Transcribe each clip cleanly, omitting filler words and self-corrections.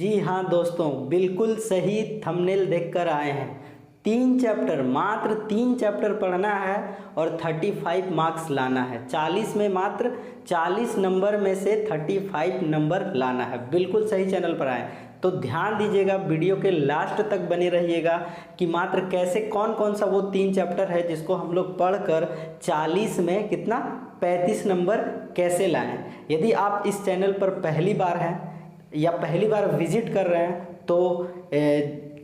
जी हाँ दोस्तों, बिल्कुल सही थंबनेल देखकर आए हैं। 3 चैप्टर, मात्र 3 चैप्टर पढ़ना है और 35 मार्क्स लाना है। 40 में मात्र 40 नंबर में से 35 नंबर लाना है। बिल्कुल सही चैनल पर आए तो ध्यान दीजिएगा, वीडियो के लास्ट तक बने रहिएगा कि मात्र कैसे कौन कौन सा वो 3 चैप्टर है जिसको हम लोग पढ़कर 40 में कितना 35 नंबर कैसे लाएं। यदि आप इस चैनल पर पहली बार हैं या पहली बार विजिट कर रहे हैं तो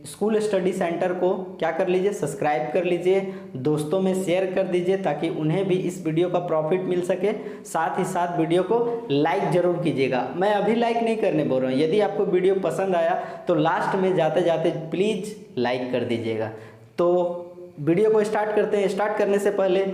स्कूल स्टडी सेंटर को क्या कर लीजिए, सब्सक्राइब कर लीजिए, दोस्तों में शेयर कर दीजिए ताकि उन्हें भी इस वीडियो का प्रॉफिट मिल सके। साथ ही साथ वीडियो को लाइक ज़रूर कीजिएगा। मैं अभी लाइक नहीं करने बोल रहा हूँ, यदि आपको वीडियो पसंद आया तो लास्ट में जाते जाते प्लीज़ लाइक कर दीजिएगा। तो वीडियो को स्टार्ट करते हैं। स्टार्ट करने से पहले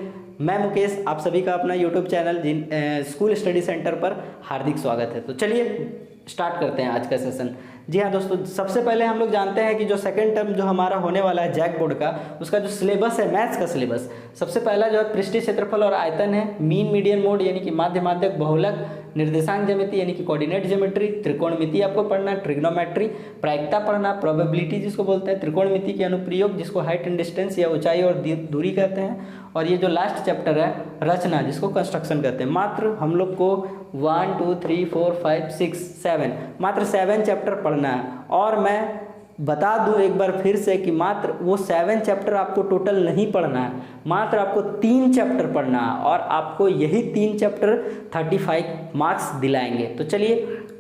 मैं मुकेश, आप सभी का अपना YouTube channel school study centre पर हार्दिक स्वागत है। तो चलिए स्टार्ट करते हैं आज का सेशन। जी हाँ दोस्तों, सबसे पहले हम लोग जानते हैं कि जो सेकंड टर्म जो हमारा होने वाला है जैक बोर्ड का, उसका जो सिलेबस है, मैथ्स का सिलेबस, सबसे पहला जो है पृष्ठीय क्षेत्रफल और आयतन है, मीन मीडियन मोड यानी कि माध्य माध्यक बहुलक, निर्देशांक ज्यामिति यानी कि कोऑर्डिनेट ज्योमेट्री, त्रिकोणमिति आपको पढ़ना, ट्रिग्नोमेट्री, प्रायिकता पढ़ना, प्रोबेबिलिटी जिसको बोलते हैं, त्रिकोणमिति के अनुप्रयोग जिसको हाइट एंड डिस्टेंस या ऊंचाई और दूरी कहते हैं, और ये जो लास्ट चैप्टर है रचना जिसको कंस्ट्रक्शन कहते हैं। मात्र हम लोग को 1 2 3 4 5 6 7 मात्र 7 चैप्टर पढ़ना है। और मैं बता दूं एक बार फिर से कि मात्र वो 7 चैप्टर आपको टोटल नहीं पढ़ना है, मात्र आपको 3 चैप्टर पढ़ना है और आपको यही 3 चैप्टर 35 मार्क्स दिलाएंगे। तो चलिए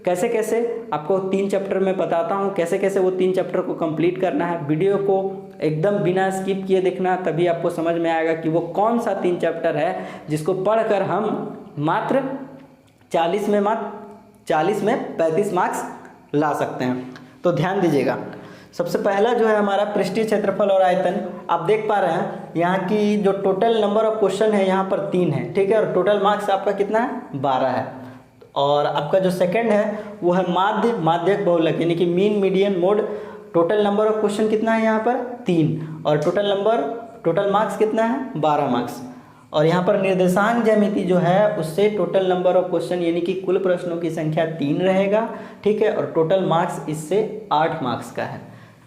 कैसे कैसे आपको 3 चैप्टर में बताता हूँ, कैसे कैसे वो 3 चैप्टर को कंप्लीट करना है। वीडियो को एकदम बिना स्किप किए देखना, तभी आपको समझ में आएगा कि वो कौन सा 3 चैप्टर है जिसको पढ़कर हम मात्र 40 में 35 मार्क्स ला सकते हैं। तो ध्यान दीजिएगा, सबसे पहला जो है हमारा पृष्ठीय क्षेत्रफल और आयतन। आप देख पा रहे हैं यहाँ की जो टोटल नंबर ऑफ क्वेश्चन है यहाँ पर 3 है, ठीक है, और टोटल मार्क्स आपका कितना है 12 है। और आपका जो सेकंड है वो है माध्य माध्यक बहुलक यानी कि mean median mode. Total number of question कितना है यहाँ पर 3, और टोटल मार्क्स कितना है 12 मार्क्स। और यहाँ पर निर्देशांक ज्यामिति जो है उससे टोटल नंबर ऑफ क्वेश्चन यानी कि कुल प्रश्नों की संख्या 3 रहेगा, ठीक है, और टोटल मार्क्स इससे 8 मार्क्स का है।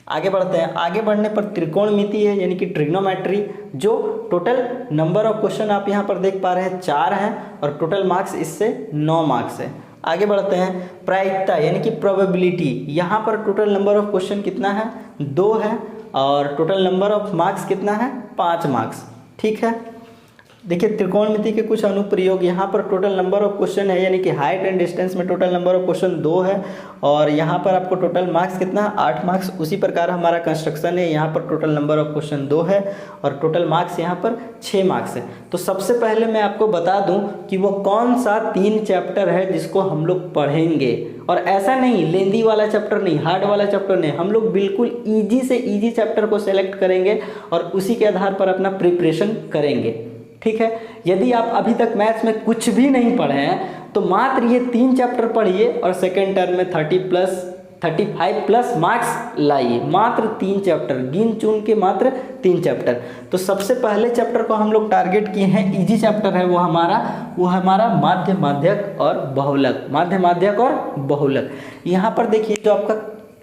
आगे बढ़ते हैं। आगे बढ़ने पर त्रिकोणमिति है यानी कि ट्रिग्नोमेट्री, जो टोटल नंबर ऑफ क्वेश्चन आप यहाँ पर देख पा रहे हैं 4 हैं और टोटल मार्क्स इससे 9 मार्क्स है। आगे बढ़ते हैं। प्रायिकता यानी कि प्रोबेबिलिटी, यहाँ पर टोटल नंबर ऑफ क्वेश्चन कितना है 2 है और टोटल नंबर ऑफ मार्क्स कितना है 5 मार्क्स, ठीक है। देखिए त्रिकोणमिति के कुछ अनुप्रयोग, यहाँ पर टोटल नंबर ऑफ क्वेश्चन है यानी कि हाइट एंड डिस्टेंस में टोटल नंबर ऑफ क्वेश्चन 2 है और यहाँ पर आपको टोटल मार्क्स कितना है 8 मार्क्स। उसी प्रकार हमारा कंस्ट्रक्शन है, यहाँ पर टोटल नंबर ऑफ क्वेश्चन 2 है और टोटल मार्क्स यहाँ पर 6 मार्क्स है। तो सबसे पहले मैं आपको बता दूँ कि वो कौन सा 3 चैप्टर है जिसको हम लोग पढ़ेंगे। और ऐसा नहीं लेंदी वाला चैप्टर नहीं, हार्ड वाला चैप्टर नहीं, हम लोग बिल्कुल ईजी से ईजी चैप्टर को सेलेक्ट करेंगे और उसी के आधार पर अपना प्रिपरेशन करेंगे, ठीक है। यदि आप अभी तक मैथ्स में कुछ भी नहीं पढ़े हैं तो मात्र ये 3 चैप्टर पढ़िए और सेकेंड टर्म में 35 प्लस मार्क्स लाइए। मात्र 3 चैप्टर गिन चुन के, मात्र 3 चैप्टर। तो सबसे पहले चैप्टर को हम लोग टारगेट किए हैं, इजी चैप्टर है वो हमारा माध्य माध्यक और बहुलक, माध्य माध्यक और बहुलक। यहाँ पर देखिए जो आपका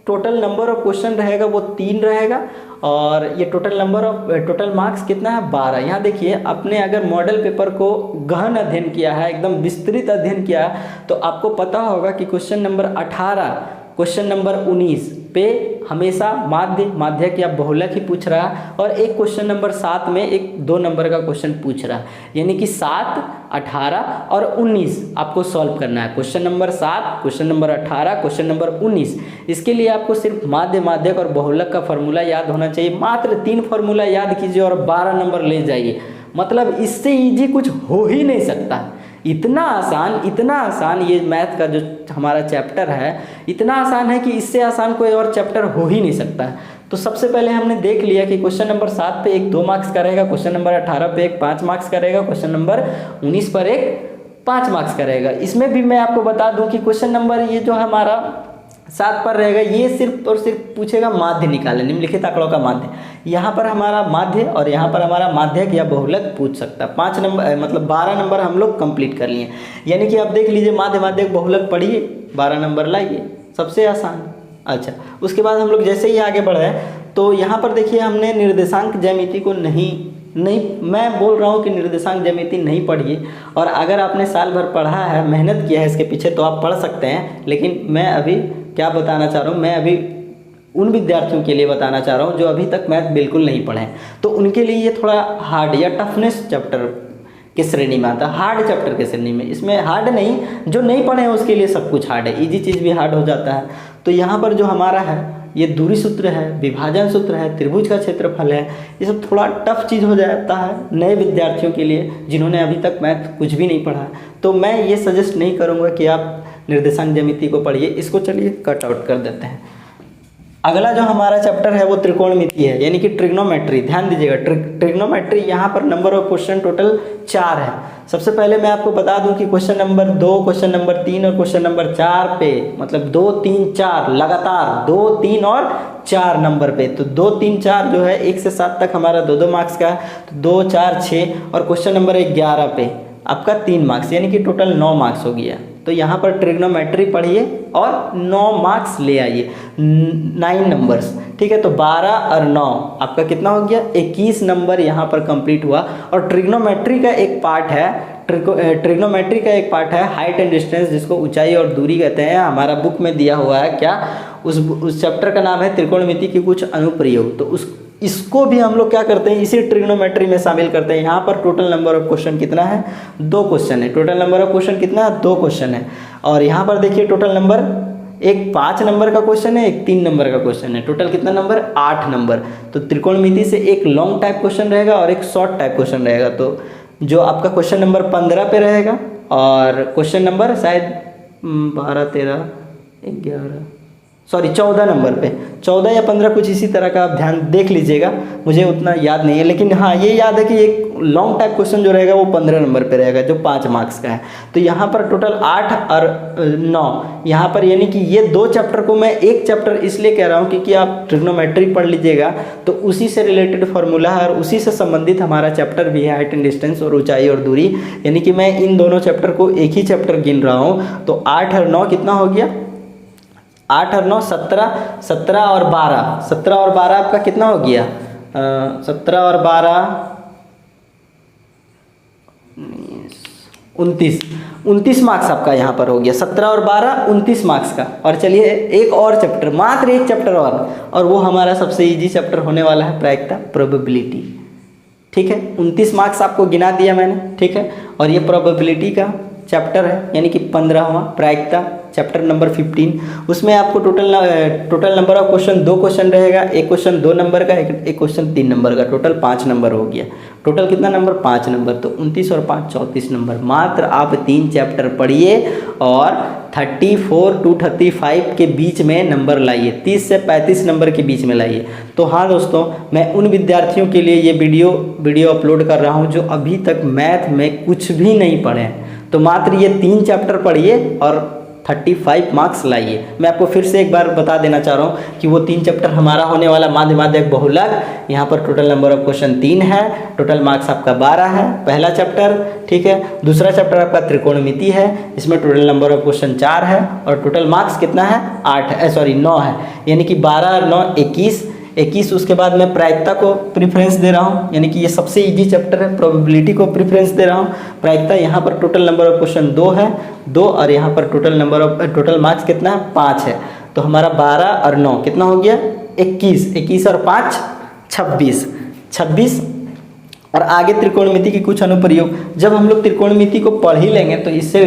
टोटल नंबर ऑफ क्वेश्चन रहेगा वो 3 रहेगा और ये टोटल मार्क्स कितना है 12। यहाँ देखिए, आपने अगर मॉडल पेपर को गहन अध्ययन किया है, एकदम विस्तृत अध्ययन किया है, तो आपको पता होगा कि क्वेश्चन नंबर 18, क्वेश्चन नंबर 19 पे हमेशा माध्य माध्यक या बहुलक ही पूछ रहा है और एक क्वेश्चन नंबर 7 में एक 2 नंबर का क्वेश्चन पूछ रहा है, यानी कि 7, 18 और 19 आपको सॉल्व करना है। Question number 7, question number 18, question number 19। इसके लिए आपको सिर्फ माध्य माध्यक और बहुलक का फॉर्मूला याद होना चाहिए। मात्र 3 फॉर्मूला याद कीजिए और 12 नंबर ले जाइए। मतलब इससे ईजी कुछ हो ही नहीं सकता। इतना आसान ये मैथ का जो हमारा चैप्टर है, इतना आसान है कि इससे आसान कोई और चैप्टर हो ही नहीं सकता। तो सबसे पहले हमने देख लिया कि क्वेश्चन नंबर 7 पे एक 2 मार्क्स का रहेगा, क्वेश्चन नंबर 18 पे एक 5 मार्क्स का रहेगा, क्वेश्चन नंबर 19 पर एक 5 मार्क्स का रहेगा। इसमें भी मैं आपको बता दूं कि क्वेश्चन नंबर ये जो हमारा 7 पर रहेगा, ये सिर्फ और सिर्फ पूछेगा माध्य निकाले, निम्नलिखित आंकड़ों का माध्य। यहाँ पर हमारा माध्य और यहाँ पर हमारा माध्यक या बहुलक पूछ सकता है। 5 नंबर मतलब 12 नंबर हम लोग कंप्लीट कर लिए। यानी कि आप देख लीजिए, माध्य माध्यक बहुलक पढ़िए, 12 नंबर लाइए, सबसे आसान। अच्छा, उसके बाद हम लोग जैसे ही आगे बढ़े तो यहाँ पर देखिए हमने निर्देशांक ज्यामिति को नहीं मैं बोल रहा हूँ कि निर्देशांक ज्यामिति नहीं पढ़िए, और अगर आपने साल भर पढ़ा है, मेहनत किया है इसके पीछे, तो आप पढ़ सकते हैं। लेकिन मैं अभी क्या बताना चाह रहा हूँ, मैं अभी उन विद्यार्थियों के लिए बताना चाह रहा हूँ जो अभी तक मैथ बिल्कुल नहीं पढ़े हैं, तो उनके लिए ये थोड़ा हार्ड या टफनेस चैप्टर की श्रेणी में आता है, हार्ड चैप्टर की श्रेणी में। इसमें हार्ड नहीं, जो नहीं पढ़े हैं उसके लिए सब कुछ हार्ड है, इजी चीज़ भी हार्ड हो जाता है। तो यहाँ पर जो हमारा है ये दूरी सूत्र है, विभाजन सूत्र है, त्रिभुज का क्षेत्रफल है, ये सब थोड़ा टफ चीज़ हो जाता है नए विद्यार्थियों के लिए जिन्होंने अभी तक मैथ कुछ भी नहीं पढ़ा है। तो मैं ये सजेस्ट नहीं करूँगा कि आप निर्देशांक ज्यामिति को पढ़िए, इसको चलिए कट आउट कर देते हैं। अगला जो हमारा चैप्टर है वो त्रिकोणमिति है, यानी कि ट्रिग्नोमेट्री। ध्यान दीजिएगा, ट्रिग्नोमेट्री यहाँ पर नंबर ऑफ क्वेश्चन टोटल 4 है। सबसे पहले मैं आपको बता दूं कि क्वेश्चन नंबर 2, क्वेश्चन नंबर 3 और क्वेश्चन नंबर 4 पे, मतलब 2, 3, 4 लगातार 2, 3 और 4 नंबर पे, तो 2, 3, 4 जो है 1 से 7 तक हमारा 2-2 मार्क्स का है, तो 2, 4, 6 और क्वेश्चन नंबर 11 पे आपका 3 मार्क्स, यानी कि टोटल 9 मार्क्स हो गया। तो यहाँ पर ट्रिग्नोमेट्री पढ़िए और 9 मार्क्स ले आइए, 9 नंबर्स, ठीक है। तो 12 और 9 आपका कितना हो गया, 21 नंबर यहाँ पर कंप्लीट हुआ। और ट्रिग्नोमेट्री का एक पार्ट है, ट्रिग्नोमेट्री का एक पार्ट है हाइट एंड डिस्टेंस, जिसको ऊंचाई और दूरी कहते हैं। हमारा बुक में दिया हुआ है क्या, उस चैप्टर का नाम है त्रिकोणमिति के कुछ अनुप्रयोग। तो इसको भी हम लोग क्या करते हैं, इसी ट्रिग्नोमेट्री में शामिल करते हैं। यहाँ पर टोटल नंबर ऑफ क्वेश्चन कितना है, 2 क्वेश्चन है। टोटल नंबर ऑफ क्वेश्चन कितना है, 2 क्वेश्चन है। और यहाँ पर देखिए टोटल नंबर, एक 5 नंबर का क्वेश्चन है, एक 3 नंबर का क्वेश्चन है। टोटल कितना नंबर, 8 नंबर। तो त्रिकोणमिति से एक लॉन्ग टाइप क्वेश्चन रहेगा और एक शॉर्ट टाइप क्वेश्चन रहेगा। तो जो आपका क्वेश्चन नंबर 15 पे रहेगा और क्वेश्चन नंबर शायद 12, 13, 11, सॉरी 14 नंबर पे, 14 या 15 कुछ इसी तरह का आप ध्यान देख लीजिएगा, मुझे उतना याद नहीं है। लेकिन हाँ ये याद है कि एक लॉन्ग टाइप क्वेश्चन जो रहेगा वो 15 नंबर पे रहेगा, जो 5 मार्क्स का है। तो यहाँ पर टोटल 8 और 9 यहाँ पर, यानी कि ये 2 चैप्टर को मैं एक चैप्टर इसलिए कह रहा हूँ क्योंकि आप ट्रिग्नोमेट्री पढ़ लीजिएगा तो उसी से रिलेटेड फार्मूला है और उसी से संबंधित हमारा चैप्टर भी है, हाइट एंड डिस्टेंस और ऊंचाई और दूरी। यानी कि मैं इन दोनों चैप्टर को एक ही चैप्टर गिन रहा हूँ। तो 8 और 9 कितना हो गया, 8 और 9 17, 17 और 12, 17 और 12 आपका कितना हो गया, 17 और 12 29 मार्क्स आपका यहाँ पर हो गया। 17 और 12 29 मार्क्स का। और चलिए एक और चैप्टर, मात्र एक चैप्टर और वो हमारा सबसे इजी चैप्टर होने वाला है, प्रायिकता, प्रोबेबिलिटी। ठीक है, 29 मार्क्स आपको गिना दिया मैंने, ठीक है। और ये प्रोबेबिलिटी का चैप्टर है, यानी कि 15वां प्रायिकता, चैप्टर नंबर 15। उसमें आपको total number of question 2 question रहेगा, एक क्वेश्चन 2 नंबर का, एक क्वेश्चन 3 नंबर का, टोटल 5 नंबर हो गया। टोटल कितना नंबर, 5 नंबर। तो 29 और 5 34 नंबर। मात्र आप 3 चैप्टर पढ़िए और 34 to 35 के बीच में नंबर लाइए, 30 से 35 नंबर के बीच में लाइए। तो हाँ दोस्तों, मैं उन विद्यार्थियों के लिए ये वीडियो अपलोड कर रहा हूँ जो अभी तक मैथ में कुछ भी नहीं पढ़े हैं। तो मात्र ये 3 चैप्टर पढ़िए और 35 मार्क्स लाइए। मैं आपको फिर से एक बार बता देना चाह रहा हूँ कि वो 3 चैप्टर हमारा होने वाला माध्य माध्यक बहुलक। यहाँ पर टोटल नंबर ऑफ क्वेश्चन 3 है, टोटल मार्क्स आपका 12 है, पहला चैप्टर, ठीक है। दूसरा चैप्टर आपका त्रिकोणमिति है, इसमें टोटल नंबर ऑफ क्वेश्चन 4 है और टोटल मार्क्स कितना है, 9 है। यानी कि 12 और 9 21। उसके बाद मैं प्रायिकता को प्रेफरेंस दे रहा हूँ, यानी कि ये सबसे इजी चैप्टर है। प्रोबेबिलिटी को प्रेफरेंस दे रहा हूँ। प्रायिकता यहाँ पर टोटल नंबर ऑफ क्वेश्चन 2 है, 2, और यहाँ पर टोटल मार्क्स कितना है, 5 है। तो हमारा 12 और 9 कितना हो गया, 21 और 5 26। और आगे त्रिकोणमिति की कुछ अनुप्रयोग, जब हम लोग त्रिकोणमिति को पढ़ ही लेंगे तो इससे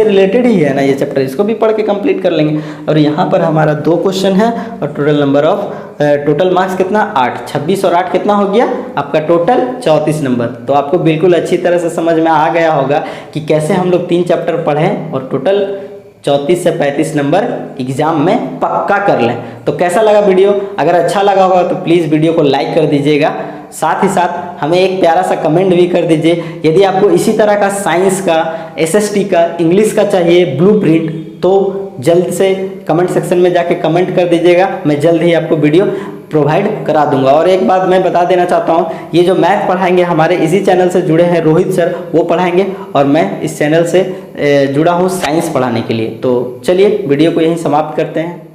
रिलेटेड ही है ना ये चैप्टर, इसको भी पढ़ के कंप्लीट कर लेंगे। और यहाँ पर हमारा 2 क्वेश्चन है और टोटल मार्क्स कितना, 8। 26 और 8 कितना हो गया आपका, टोटल 34 नंबर। तो आपको बिल्कुल अच्छी तरह से समझ में आ गया होगा कि कैसे हम लोग 3 चैप्टर पढ़ें और टोटल 34 से 35 नंबर एग्जाम में पक्का कर लें। तो कैसा लगा वीडियो, अगर अच्छा लगा होगा तो प्लीज़ वीडियो को लाइक कर दीजिएगा, साथ ही साथ हमें एक प्यारा सा कमेंट भी कर दीजिए। यदि आपको इसी तरह का साइंस का, एसएसटी का, इंग्लिश का चाहिए ब्लूप्रिंट, तो जल्द से कमेंट सेक्शन में जाके कमेंट कर दीजिएगा, मैं जल्द ही आपको वीडियो प्रोवाइड करा दूंगा। और एक बात मैं बता देना चाहता हूँ, ये जो मैथ पढ़ाएंगे हमारे इसी चैनल से जुड़े हैं रोहित सर, वो पढ़ाएंगे और मैं इस चैनल से जुड़ा हूँ साइंस पढ़ाने के लिए। तो चलिए वीडियो को यहीं समाप्त करते हैं।